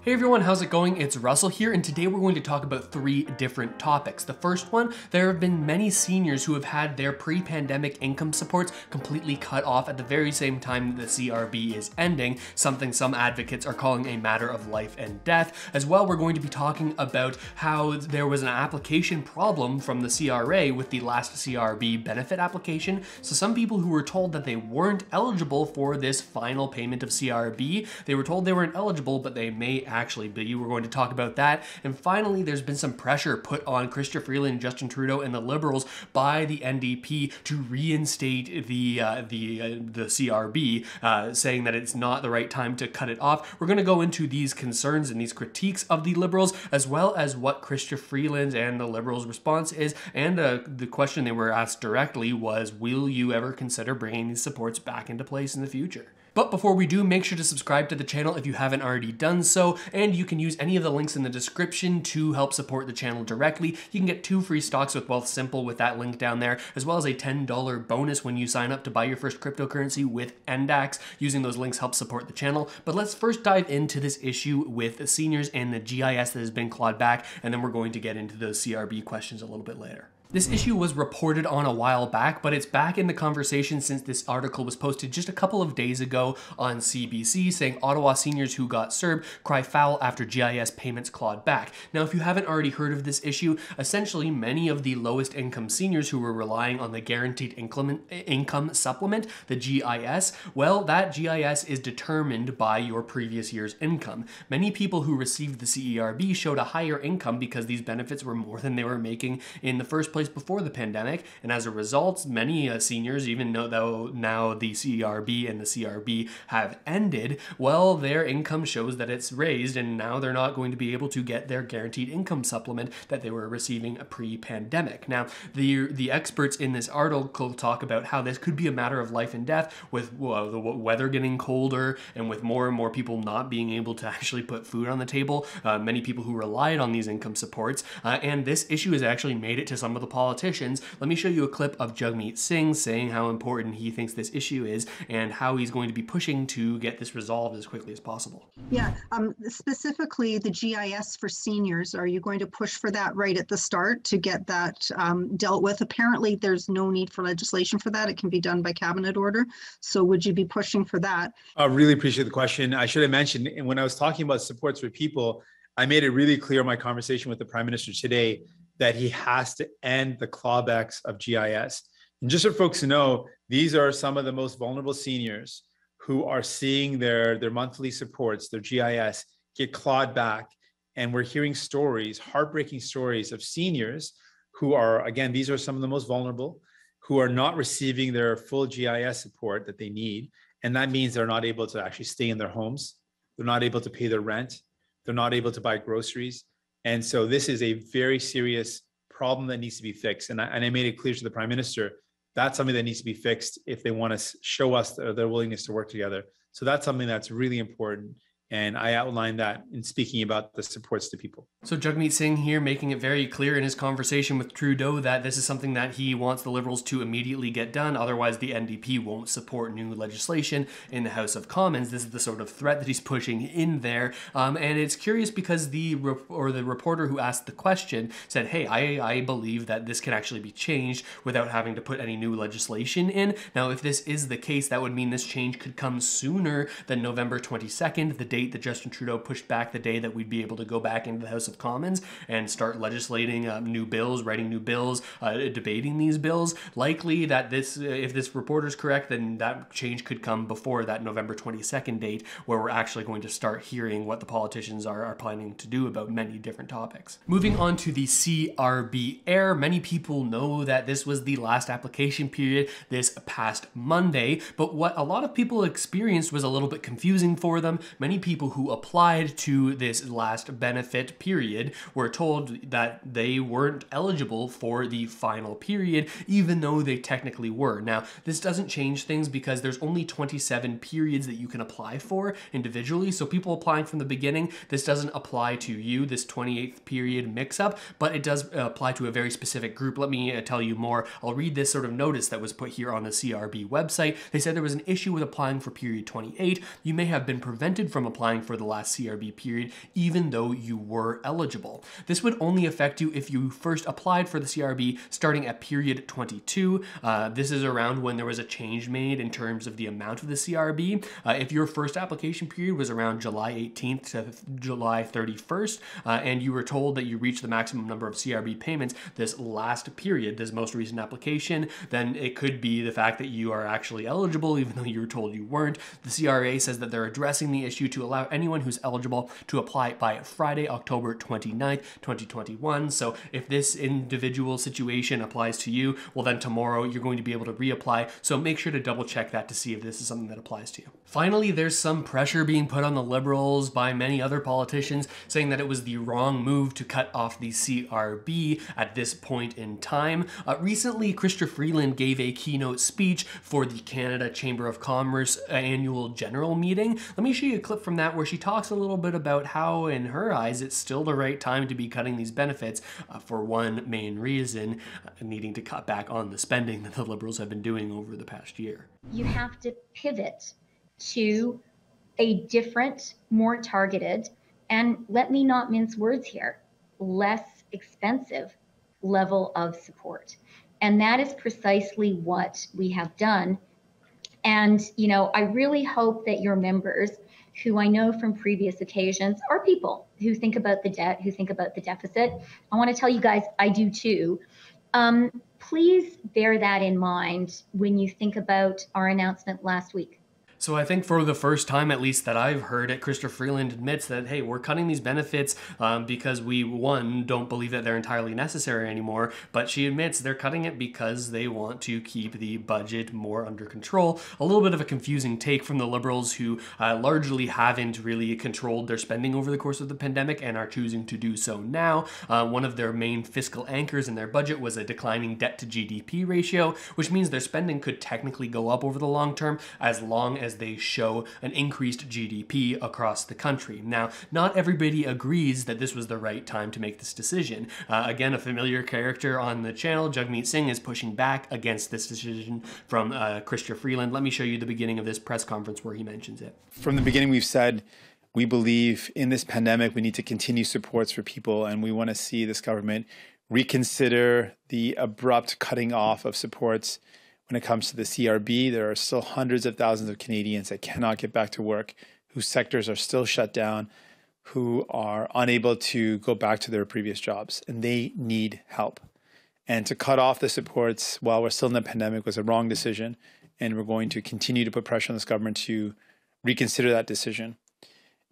Hey everyone, how's it going? It's Russell here, and today we're going to talk about 3 different topics. The first one, there have been many seniors who have had their pre-pandemic income supports completely cut off at the very same time that the CRB is ending, something some advocates are calling a matter of life and death. As well, we're going to be talking about how there was an application problem from the CRA with the last CRB benefit application. So some people who were told that they weren't eligible for this final payment of CRB, they were told they weren't eligible, but they may actually be. We're going to talk about that. And finally, there's been some pressure put on Chrystia Freeland, Justin Trudeau, and the Liberals by the NDP to reinstate the CRB, saying that it's not the right time to cut it off. We're going to go into these concerns and these critiques of the Liberals, as well as what Chrystia Freeland's and the Liberals' response is. And the question they were asked directly was, will you ever consider bringing these supports back into place in the future? But before we do, make sure to subscribe to the channel if you haven't already done so, and you can use any of the links in the description to help support the channel directly. You can get 2 free stocks with Wealth Simple with that link down there, as well as a $10 bonus when you sign up to buy your first cryptocurrency with NDAX. Using those links helps support the channel. But let's first dive into this issue with the seniors and the GIS that has been clawed back, and then we're going to get into those CRB questions a little bit later. This issue was reported on a while back, but it's back in the conversation since this article was posted just a couple of days ago on CBC, saying Ottawa seniors who got CRB cry foul after GIS payments clawed back. Now, if you haven't already heard of this issue, essentially many of the lowest income seniors who were relying on the Guaranteed Income Supplement, the GIS, well, that GIS is determined by your previous year's income. Many people who received the CERB showed a higher income because these benefits were more than they were making in the first place before the pandemic, and as a result, many seniors, even though now the CRB and the CRB have ended, well, their income shows that it's raised, and now they're not going to be able to get their guaranteed income supplement that they were receiving pre-pandemic. Now, the experts in this article talk about how this could be a matter of life and death, with the weather getting colder and with more and more people not being able to actually put food on the table, many people who relied on these income supports, and this issue has actually made it to some of the politicians. Let me show you a clip of Jagmeet Singh saying how important he thinks this issue is and how he's going to be pushing to get this resolved as quickly as possible. Yeah, specifically the GIS for seniors, are you going to push for that right at the start to get that dealt with? Apparently there's no need for legislation for that. It can be done by cabinet order. So would you be pushing for that? I really appreciate the question. I should have mentioned, and when I was talking about supports for people, I made it really clear in my conversation with the Prime Minister today that he has to end the clawbacks of GIS. And just so folks know, these are some of the most vulnerable seniors who are seeing their monthly supports, their GIS, get clawed back. And we're hearing stories, heartbreaking stories of seniors who are, again, these are some of the most vulnerable, who are not receiving their full GIS support that they need. And that means they're not able to actually stay in their homes. They're not able to pay their rent. They're not able to buy groceries. And so this is a very serious problem that needs to be fixed. And I made it clear to the Prime Minister, that's something that needs to be fixed if they want to show us their willingness to work together. So that's something that's really important. And I outlined that in speaking about the supports to people. So Jagmeet Singh here making it very clear in his conversation with Trudeau that this is something that he wants the Liberals to immediately get done. Otherwise, the NDP won't support new legislation in the House of Commons. This is the sort of threat that he's pushing in there. And it's curious because the reporter who asked the question said, hey, I believe that this can actually be changed without having to put any new legislation in. Now, if this is the case, that would mean this change could come sooner than November 22nd, the date that Justin Trudeau pushed back, the day that we'd be able to go back into the House of Commons and start legislating new bills, writing new bills, debating these bills. Likely that if this reporter's correct, then that change could come before that November 22nd date, where we're actually going to start hearing what the politicians are planning to do about many different topics. Moving on to the CRB Air, many people know that this was the last application period this past Monday, but what a lot of people experienced was a little bit confusing for them. Many people who applied to this last benefit period were told that they weren't eligible for the final period, even though they technically were. Now, this doesn't change things because there's only 27 periods that you can apply for individually. So people applying from the beginning, this doesn't apply to you, this 28th period mix-up, but it does apply to a very specific group. Let me tell you more. I'll read this sort of notice that was put here on the CRB website. They said there was an issue with applying for period 28. You may have been prevented from applying for the last CRB period, even though you were eligible. This would only affect you if you first applied for the CRB starting at period 22. This is around when there was a change made in terms of the amount of the CRB. If your first application period was around July 18th to July 31st, and you were told that you reached the maximum number of CRB payments this last period, this most recent application, then it could be the fact that you are actually eligible, even though you were told you weren't. The CRA says that they're addressing the issue to allow anyone who's eligible to apply by Friday, October 29th, 2021. So if this individual situation applies to you, well then tomorrow you're going to be able to reapply. So make sure to double check that to see if this is something that applies to you. Finally, there's some pressure being put on the Liberals by many other politicians saying that it was the wrong move to cut off the CRB at this point in time. Recently, Chrystia Freeland gave a keynote speech for the Canada Chamber of Commerce annual general meeting. Let me show you a clip from that where she talks a little bit about how, in her eyes, it's still the right time to be cutting these benefits for one main reason, needing to cut back on the spending that the Liberals have been doing over the past year. You have to pivot to a different, more targeted, and let me not mince words here, less expensive level of support. And that is precisely what we have done. And, you know, I really hope that your members, who I know from previous occasions are people who think about the debt, who think about the deficit. I want to tell you guys, I do too. Please bear that in mind when you think about our announcement last week. So I think for the first time, at least that I've heard it, Chrystia Freeland admits that, hey, we're cutting these benefits because we, one, don't believe that they're entirely necessary anymore, but she admits they're cutting it because they want to keep the budget more under control. A little bit of a confusing take from the Liberals, who largely haven't really controlled their spending over the course of the pandemic and are choosing to do so now. One of their main fiscal anchors in their budget was a declining debt to GDP ratio, which means their spending could technically go up over the long term as long as they show an increased GDP across the country. Now, not everybody agrees that this was the right time to make this decision. Again, a familiar character on the channel, Jagmeet Singh, is pushing back against this decision from Chrystia Freeland. Let me show you the beginning of this press conference where he mentions it. From the beginning, we've said we believe in this pandemic, we need to continue supports for people, and we want to see this government reconsider the abrupt cutting off of supports. When it comes to the CRB, there are still hundreds of thousands of Canadians that cannot get back to work, whose sectors are still shut down, who are unable to go back to their previous jobs, and they need help. And to cut off the supports while we're still in the pandemic was a wrong decision, and we're going to continue to put pressure on this government to reconsider that decision,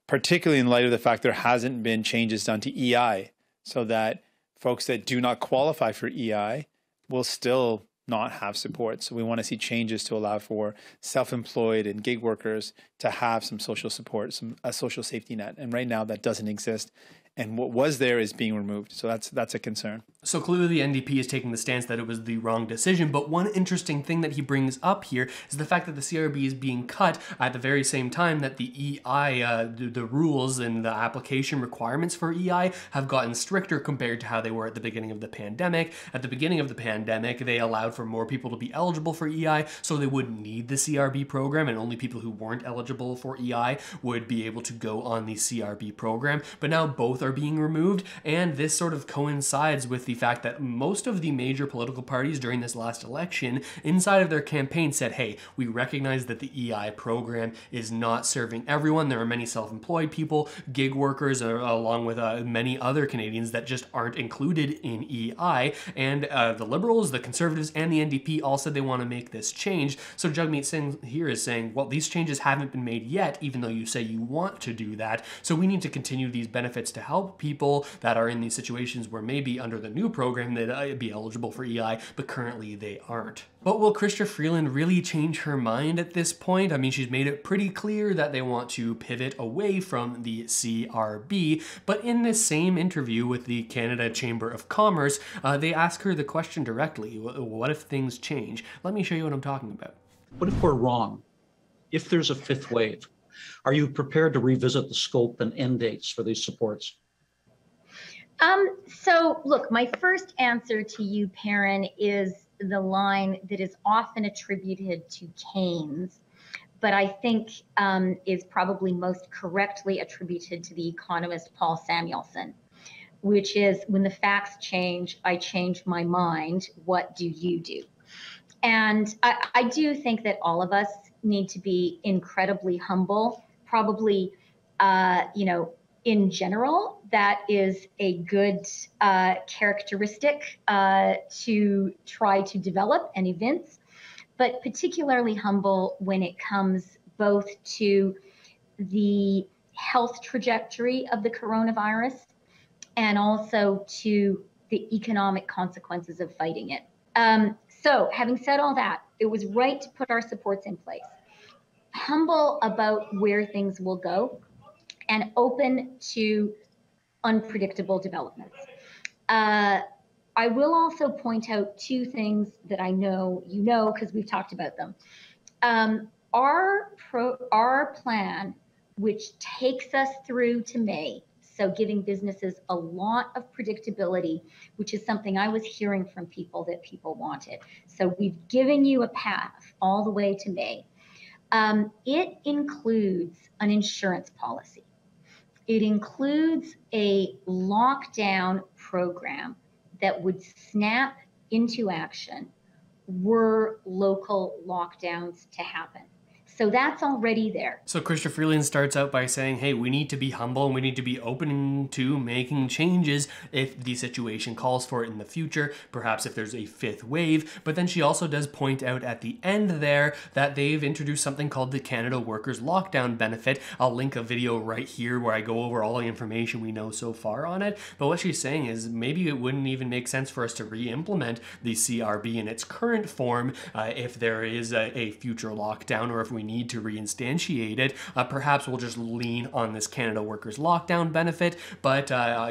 particularly in light of the fact there hasn't been changes done to EI, so that folks that do not qualify for EI will still not have support. So we want to see changes to allow for self-employed and gig workers to have some social support, a social safety net. And right now that doesn't exist. And what was there is being removed. So that's a concern. So clearly the NDP is taking the stance that it was the wrong decision. But one interesting thing that he brings up here is the fact that the CRB is being cut at the very same time that the EI, the rules and the application requirements for EI have gotten stricter compared to how they were at the beginning of the pandemic. At the beginning of the pandemic, they allowed for more people to be eligible for EI, so they wouldn't need the CRB program, and only people who weren't eligible for EI would be able to go on the CRB program. But now both are being removed, and this sort of coincides with the fact that most of the major political parties during this last election inside of their campaign said, hey, we recognize that the EI program is not serving everyone. There are many self-employed people, gig workers, along with many other Canadians that just aren't included in EI, and the Liberals, the Conservatives, and the NDP all said they want to make this change. So Jagmeet Singh here is saying, well, these changes haven't been made yet, even though you say you want to do that, so we need to continue these benefits to help people that are in these situations where maybe under the new program they'd be eligible for EI, but currently they aren't. But will Chrystia Freeland really change her mind at this point? I mean, she's made it pretty clear that they want to pivot away from the CRB, but in this same interview with the Canada Chamber of Commerce, they ask her the question directly, what if things change? Let me show you what I'm talking about. What if we're wrong? If there's a fifth wave, are you prepared to revisit the scope and end dates for these supports? So look, my first answer to you, Perrin, is the line that is often attributed to Keynes. but I think is probably most correctly attributed to the economist Paul Samuelson, which is, when the facts change, I change my mind. What do you do? And I do think that all of us need to be incredibly humble, probably, in general, that is a good characteristic to try to develop and evince, but particularly humble when it comes both to the health trajectory of the coronavirus and also to the economic consequences of fighting it. So having said all that, it was right to put our supports in place, humble about where things will go, and open to unpredictable developments. I will also point out two things that I know you know, because we've talked about them. Our plan, which takes us through to May, so giving businesses a lot of predictability, which is something I was hearing from people that people wanted. So we've given you a path all the way to May. It includes an insurance policy. It includes a lockdown program that would snap into action were local lockdowns to happen. So that's already there. So Chrystia Freeland starts out by saying, hey, we need to be humble and we need to be open to making changes if the situation calls for it in the future, perhaps if there's a fifth wave. But then she also does point out at the end there that they've introduced something called the Canada Workers Lockdown Benefit. I'll link a video right here where I go over all the information we know so far on it. But what she's saying is maybe it wouldn't even make sense for us to re-implement the CRB in its current form if there is a future lockdown, or if we need to reinstantiate it. Perhaps we'll just lean on this Canada Workers Lockdown Benefit, but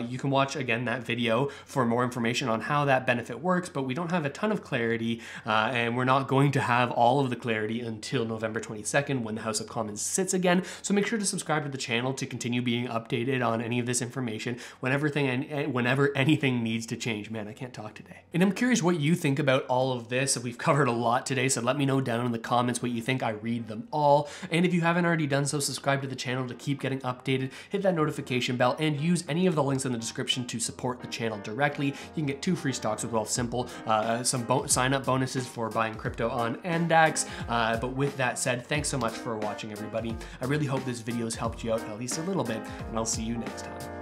you can watch again that video for more information on how that benefit works, but we don't have a ton of clarity, and we're not going to have all of the clarity until November 22nd when the House of Commons sits again. So make sure to subscribe to the channel to continue being updated on any of this information whenever anything needs to change. Man, I can't talk today. And I'm curious what you think about all of this. We've covered a lot today, so let me know down in the comments what you think. I read them all. And if you haven't already done so, subscribe to the channel to keep getting updated, hit that notification bell, and use any of the links in the description to support the channel directly. You can get 2 free stocks with Wealth Simple, some sign-up bonuses for buying crypto on NDAX. But with that said, thanks so much for watching, everybody. I really hope this video has helped you out at least a little bit, and I'll see you next time.